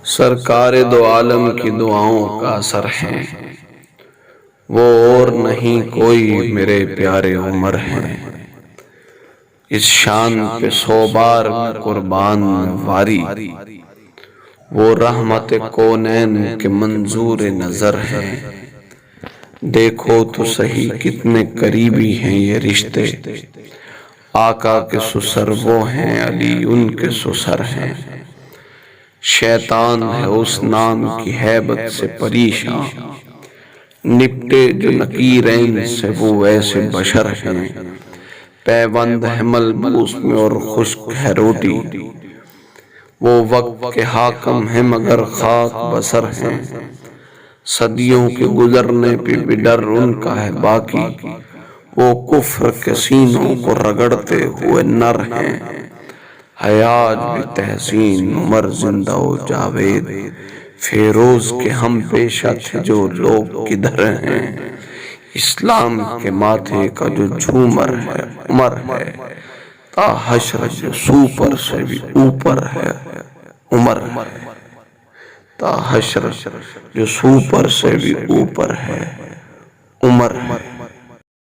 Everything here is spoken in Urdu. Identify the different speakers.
Speaker 1: سرکار دو عالم کی دعاؤں کا اثر ہے، وہ اور نہیں کوئی میرے پیارے عمر ہیں۔ اس شان پہ 100 بار میں قربان واری، وہ رحمت کونین کے منظور نظر ہیں۔ دیکھو تو صحیح کتنے قریبی ہیں یہ رشتے، آقا کے سسر وہ ہیں، علی ان کے سسر ہیں۔ شیطان ہے اس نام کی ہیبت سے پریشاں، نپٹے جو نکیرین سے وہ ویسے بشر ہیں۔ پیوند ہے ملبوس میں اور خشک ہے روٹی، وہ وقت کے حاکم ہیں مگر خاک بسر ہیں۔ صدیوں کے گزرنے پہ بھی ڈر ان کا ہے باقی، وہ کفر کے سینوں کو رگڑتے ہوئے نر ہیں۔ ہے آج بھی تحسین عمر زندہ و جاوید، فیروز کے ہم پیشہ تھے جو لوگ کدھر ہیں۔ اسلام کے ماتھے کا جو جھومر ہے عمر ہے، تا حشر جو سوپر سے بھی اوپر ہے عمر ہے۔ تا حشر جو سوپر سے بھی اوپر ہے عمر ہے۔